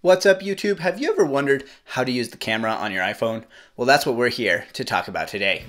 What's up, YouTube? Have you ever wondered how to use the camera on your iPhone? Well, that's what we're here to talk about today.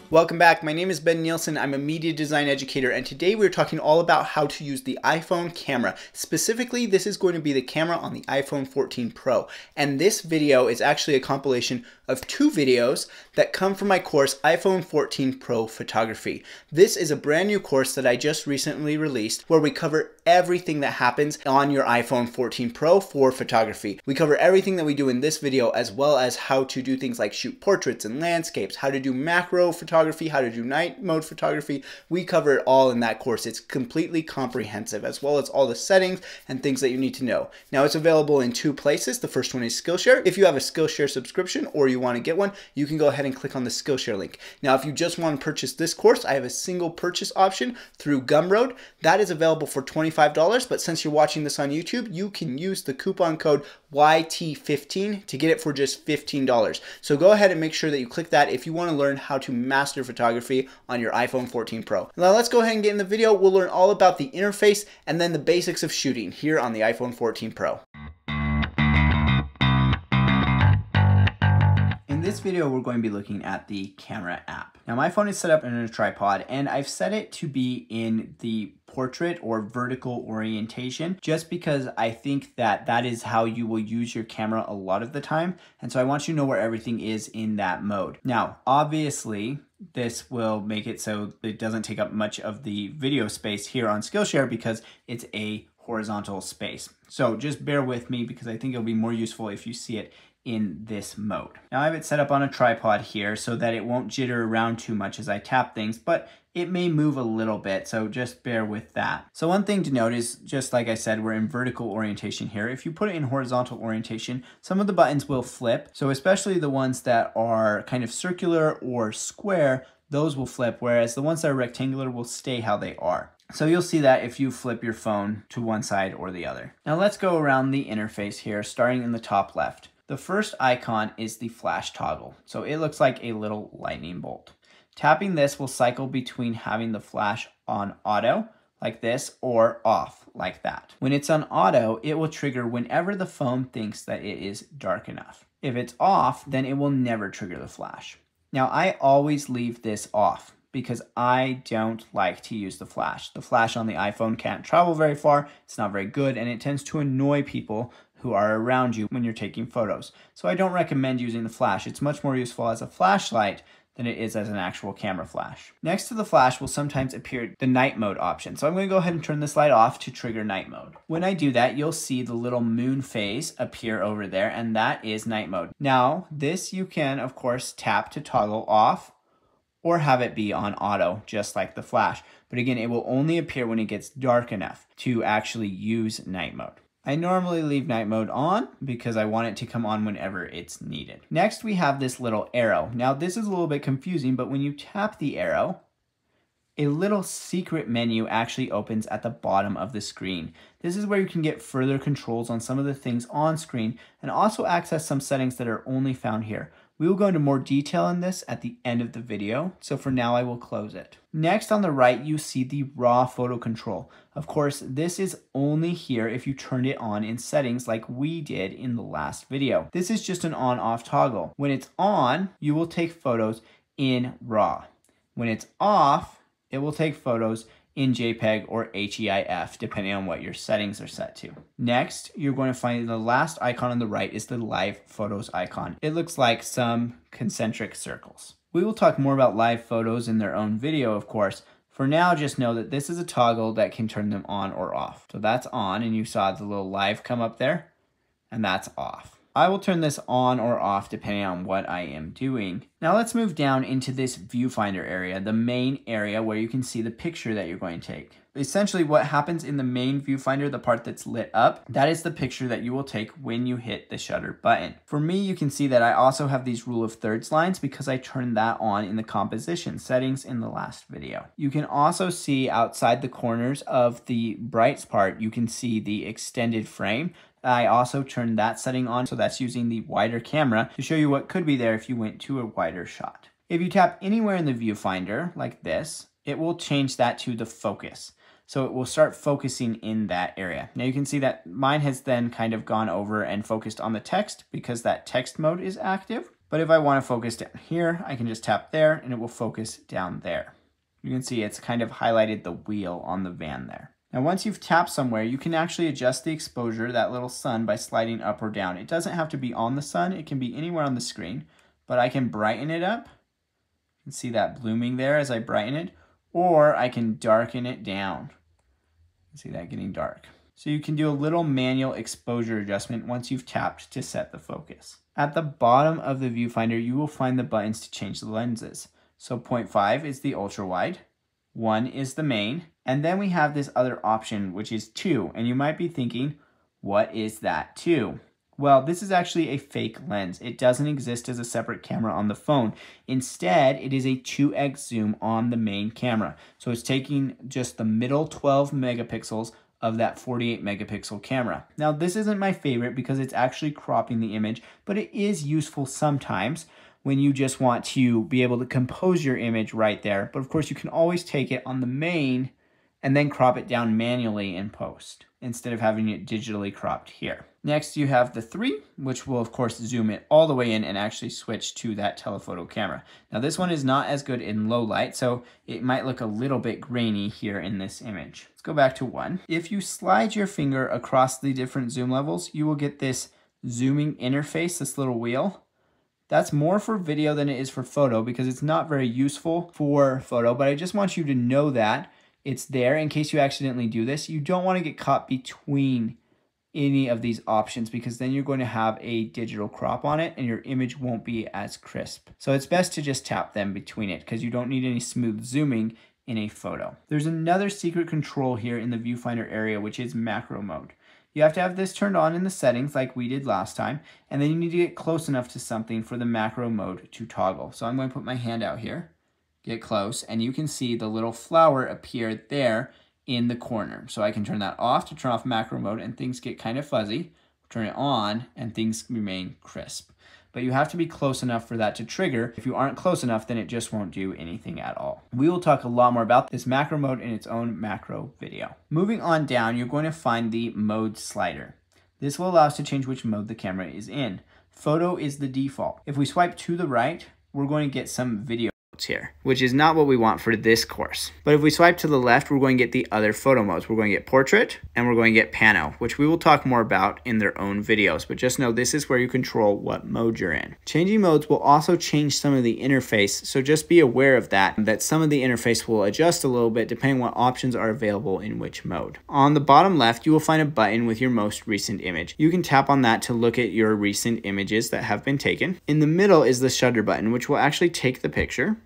Welcome back. My name is Ben Nielsen. I'm a media design educator, and today we're talking all about how to use the iPhone camera. Specifically, this is going to be the camera on the iPhone 14 Pro. And this video is actually a compilation of two videos that come from my course, iPhone 14 Pro Photography. This is a brand new course that I just recently released where we cover everything that happens on your iPhone 14 Pro for photography. We cover everything that we do in this video, as well as how to do things like shoot portraits and landscapes, how to do macro photography, how to do night mode photography. We cover it all in that course. It's completely comprehensive, as well as all the settings and things that you need to know. Now, it's available in two places. The first one is Skillshare. If you have a Skillshare subscription or you want to get one, you can go ahead and click on the Skillshare link. Now, if you just want to purchase this course, I have a single purchase option through Gumroad. That is available for $25, but since you're watching this on YouTube, you can use the coupon code YT15 to get it for just $15. So go ahead and make sure that you click that if you want to learn how to master photography on your iPhone 14 Pro. Now let's go ahead and get in the video. We'll learn all about the interface and then the basics of shooting here on the iPhone 14 Pro. In this video, we're going to be looking at the camera app. Now, my phone is set up in a tripod, and I've set it to be in the portrait or vertical orientation just because I think that that is how you will use your camera a lot of the time. And so I want you to know where everything is in that mode. Now, obviously, this will make it so it doesn't take up much of the video space here on Skillshare because it's a horizontal space. So just bear with me because I think it'll be more useful if you see it in this mode. Now I have it set up on a tripod here so that it won't jitter around too much as I tap things, but it may move a little bit, so just bear with that. So one thing to note is, just like I said, we're in vertical orientation here. If you put it in horizontal orientation, some of the buttons will flip. So especially the ones that are kind of circular or square, those will flip, whereas the ones that are rectangular will stay how they are. So you'll see that if you flip your phone to one side or the other. Now let's go around the interface here, starting in the top left. The first icon is the flash toggle. So it looks like a little lightning bolt. Tapping this will cycle between having the flash on auto, like this, or off, like that. When it's on auto, it will trigger whenever the phone thinks that it is dark enough. If it's off, then it will never trigger the flash. Now, I always leave this off because I don't like to use the flash. The flash on the iPhone can't travel very far, it's not very good, and it tends to annoy people who are around you when you're taking photos. So I don't recommend using the flash. It's much more useful as a flashlight than it is as an actual camera flash. Next to the flash will sometimes appear the night mode option. So I'm going to go ahead and turn this light off to trigger night mode. When I do that, you'll see the little moon phase appear over there, and that is night mode. Now, this you can, of course, tap to toggle off or have it be on auto, just like the flash. But again, it will only appear when it gets dark enough to actually use night mode. I normally leave night mode on because I want it to come on whenever it's needed. Next, we have this little arrow. Now, this is a little bit confusing, but when you tap the arrow, a little secret menu actually opens at the bottom of the screen. This is where you can get further controls on some of the things on screen and also access some settings that are only found here. We will go into more detail on this at the end of the video, so for now I will close it. Next on the right, you see the raw photo control. Of course, this is only here if you turned it on in settings like we did in the last video. This is just an on-off toggle. When it's on, you will take photos in RAW. When it's off, it will take photos in JPEG or HEIF, depending on what your settings are set to. Next, you're going to find the last icon on the right is the live photos icon. It looks like some concentric circles. We will talk more about live photos in their own video, of course. For now, just know that this is a toggle that can turn them on or off. So that's on, and you saw the little live come up there, and that's off. I will turn this on or off depending on what I am doing. Now let's move down into this viewfinder area, the main area where you can see the picture that you're going to take. Essentially what happens in the main viewfinder, the part that's lit up, that is the picture that you will take when you hit the shutter button. For me, you can see that I also have these rule of thirds lines because I turned that on in the composition settings in the last video. You can also see outside the corners of the brights part, you can see the extended frame. I also turned that setting on, so that's using the wider camera to show you what could be there if you went to a wider shot. If you tap anywhere in the viewfinder, like this, it will change that to the focus. So it will start focusing in that area. Now you can see that mine has then kind of gone over and focused on the text because that text mode is active. But if I want to focus down here, I can just tap there and it will focus down there. You can see it's kind of highlighted the wheel on the van there. Now once you've tapped somewhere, you can actually adjust the exposure, that little sun, by sliding up or down. It doesn't have to be on the sun, it can be anywhere on the screen, but I can brighten it up. You can see that blooming there as I brighten it, or I can darken it down. You can see that getting dark. So you can do a little manual exposure adjustment once you've tapped to set the focus. At the bottom of the viewfinder, you will find the buttons to change the lenses. So 0.5 is the ultra wide, 1 is the main, and then we have this other option, which is 2. And you might be thinking, what is that 2? Well, this is actually a fake lens. It doesn't exist as a separate camera on the phone. Instead, it is a 2x zoom on the main camera. So it's taking just the middle 12 megapixels of that 48 megapixel camera. Now, this isn't my favorite because it's actually cropping the image, but it is useful sometimes when you just want to be able to compose your image right there. But of course, you can always take it on the main and then crop it down manually in post instead of having it digitally cropped here. Next, you have the 3, which will of course zoom it all the way in and actually switch to that telephoto camera. Now this one is not as good in low light, so it might look a little bit grainy here in this image. Let's go back to 1. If you slide your finger across the different zoom levels, you will get this zooming interface, this little wheel. That's more for video than it is for photo because it's not very useful for photo, but I just want you to know that it's there in case you accidentally do this. You don't want to get caught between any of these options because then you're going to have a digital crop on it and your image won't be as crisp. So it's best to just tap them between it because you don't need any smooth zooming in a photo. There's another secret control here in the viewfinder area, which is macro mode. You have to have this turned on in the settings like we did last time, and then you need to get close enough to something for the macro mode to toggle. So I'm going to put my hand out here, get close, and you can see the little flower appear there in the corner. So I can turn that off to turn off macro mode and things get kind of fuzzy. Turn it on and things remain crisp. But you have to be close enough for that to trigger. If you aren't close enough, then it just won't do anything at all. We will talk a lot more about this macro mode in its own macro video. Moving on down, you're going to find the mode slider. This will allow us to change which mode the camera is in. Photo is the default. If we swipe to the right, we're going to get some video here, which is not what we want for this course. But if we swipe to the left, we're going to get the other photo modes. We're going to get portrait and we're going to get pano, which we will talk more about in their own videos. But just know this is where you control what mode you're in. Changing modes will also change some of the interface. So just be aware of that some of the interface will adjust a little bit depending on what options are available in which mode. On the bottom left, you will find a button with your most recent image. You can tap on that to look at your recent images that have been taken. In the middle is the shutter button, which will actually take the picture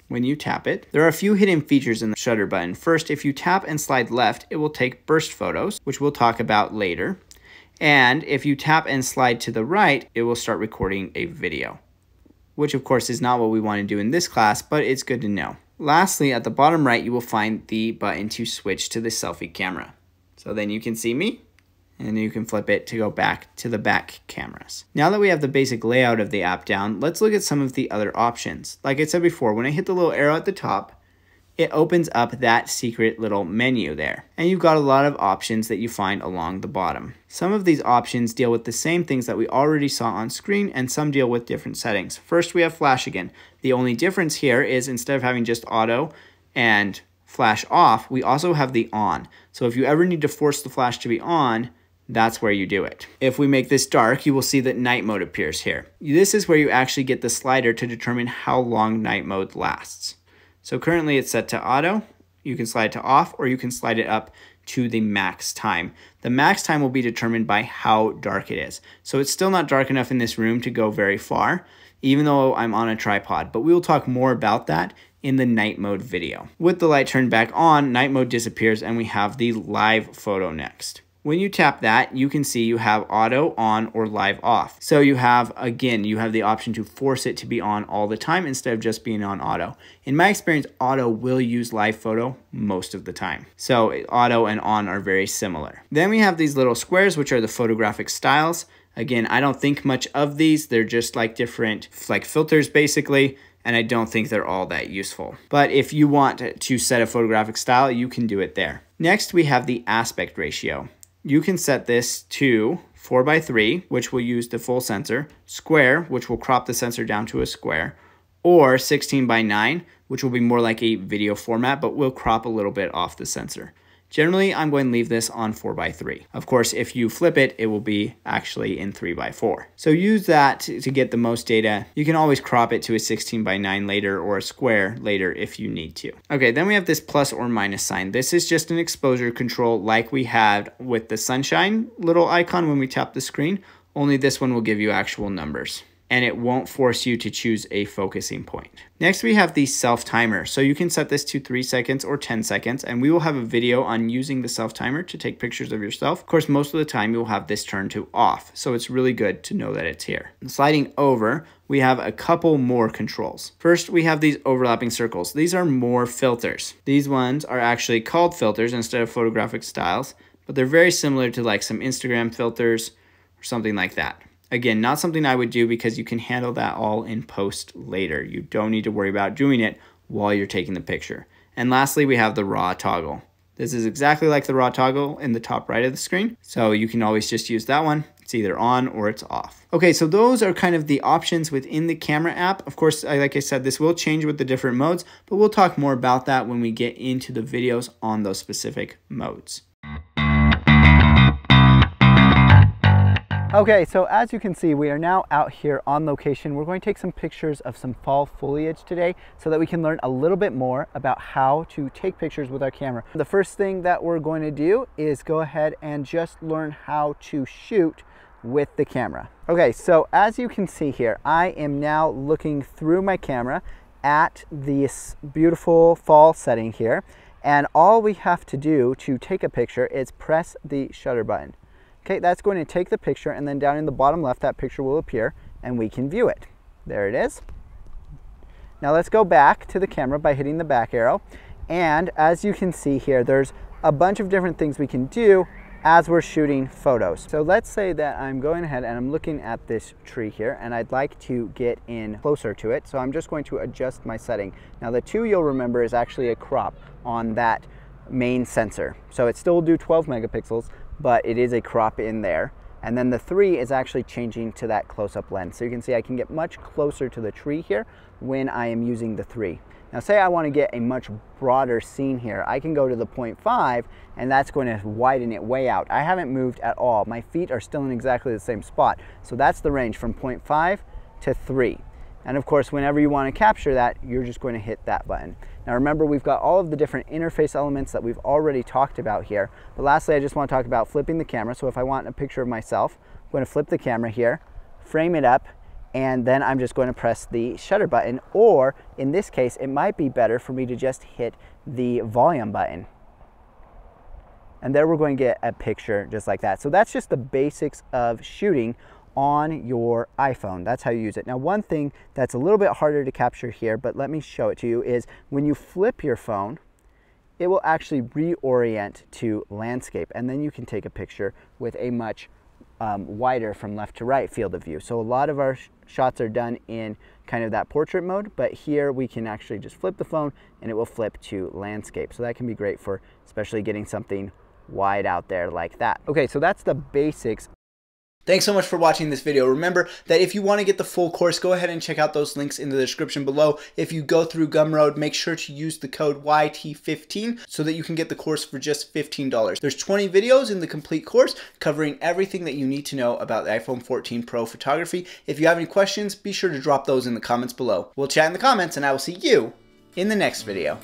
when you tap it. There are a few hidden features in the shutter button. First, if you tap and slide left, it will take burst photos, which we'll talk about later. And if you tap and slide to the right, it will start recording a video, which of course is not what we want to do in this class, but it's good to know. Lastly, at the bottom right, you will find the button to switch to the selfie camera. So then you can see me, and you can flip it to go back to the back cameras. Now that we have the basic layout of the app down, let's look at some of the other options. Like I said before, when I hit the little arrow at the top, it opens up that secret little menu there. And you've got a lot of options that you find along the bottom. Some of these options deal with the same things that we already saw on screen, and some deal with different settings. First, we have flash again. The only difference here is instead of having just auto and flash off, we also have the on. So if you ever need to force the flash to be on, that's where you do it. If we make this dark, you will see that night mode appears here. This is where you actually get the slider to determine how long night mode lasts. So currently it's set to auto. You can slide it to off, or you can slide it up to the max time. The max time will be determined by how dark it is. So it's still not dark enough in this room to go very far, even though I'm on a tripod, but we will talk more about that in the night mode video. With the light turned back on, night mode disappears and we have the live photo next. When you tap that, you can see you have auto on or live off. So you have, again, you have the option to force it to be on all the time instead of just being on auto. In my experience, auto will use live photo most of the time. So auto and on are very similar. Then we have these little squares, which are the photographic styles. Again, I don't think much of these. They're just like different filters basically. and I don't think they're all that useful. But if you want to set a photographic style, you can do it there. Next, we have the aspect ratio. You can set this to 4:3, which will use the full sensor, square, which will crop the sensor down to a square, or 16:9, which will be more like a video format, but will crop a little bit off the sensor. Generally, I'm going to leave this on 4:3. Of course, if you flip it, it will be actually in 3:4. So use that to get the most data. You can always crop it to a 16:9 later or a square later if you need to. Okay, then we have this plus or minus sign. This is just an exposure control like we had with the sunshine little icon when we tap the screen, only this one will give you actual numbers, and it won't force you to choose a focusing point. Next, we have the self timer. So you can set this to 3 seconds or 10 seconds, and we will have a video on using the self timer to take pictures of yourself. Of course, most of the time you'll have this turned to off, so it's really good to know that it's here. Sliding over, we have a couple more controls. First, we have these overlapping circles. These are more filters. These ones are actually called filters instead of photographic styles, but they're very similar to like some Instagram filters or something like that. Again, not something I would do because you can handle that all in post later. You don't need to worry about doing it while you're taking the picture. And lastly, we have the raw toggle. This is exactly like the raw toggle in the top right of the screen. So you can always just use that one. It's either on or it's off. Okay, so those are kind of the options within the camera app. Of course, like I said, this will change with the different modes, but we'll talk more about that when we get into the videos on those specific modes. Okay, so as you can see, we are now out here on location. We're going to take some pictures of some fall foliage today so that we can learn a little bit more about how to take pictures with our camera. The first thing that we're going to do is go ahead and just learn how to shoot with the camera. Okay, so as you can see here, I am now looking through my camera at this beautiful fall setting here, and all we have to do to take a picture is press the shutter button. Okay, that's going to take the picture, and then down in the bottom left, that picture will appear and we can view it. There it is. Now let's go back to the camera by hitting the back arrow. And as you can see here, there's a bunch of different things we can do as we're shooting photos. So let's say that I'm going ahead and I'm looking at this tree here, and I'd like to get in closer to it. So I'm just going to adjust my setting. Now the 2 you'll remember is actually a crop on that main sensor. So it still will do 12 megapixels, but it is a crop in there. And then the 3 is actually changing to that close-up lens. So you can see I can get much closer to the tree here when I am using the 3. Now say I want to get a much broader scene here, I can go to the 0.5, and that's going to widen it way out. I haven't moved at all. My feet are still in exactly the same spot. So that's the range from 0.5 to 3. And of course, whenever you want to capture that, you're just going to hit that button. Now remember, we've got all of the different interface elements that we've already talked about here. But lastly, I just want to talk about flipping the camera. So if I want a picture of myself, I'm going to flip the camera here, frame it up, and then I'm just going to press the shutter button. Or in this case, it might be better for me to just hit the volume button. And there we're going to get a picture just like that. So that's just the basics of shooting on your iPhone. That's how you use it. Now, one thing that's a little bit harder to capture here, but let me show it to you, is when you flip your phone, it will actually reorient to landscape, and then you can take a picture with a much wider from left to right field of view. So a lot of our shots are done in kind of that portrait mode, but here we can actually just flip the phone and it will flip to landscape. So that can be great for especially getting something wide out there like that. Okay, so that's the basics. Thanks so much for watching this video. Remember that if you want to get the full course, go ahead and check out those links in the description below. If you go through Gumroad, make sure to use the code YT15 so that you can get the course for just $15. There's 20 videos in the complete course covering everything that you need to know about the iPhone 14 Pro photography. If you have any questions, be sure to drop those in the comments below. We'll chat in the comments, and I will see you in the next video.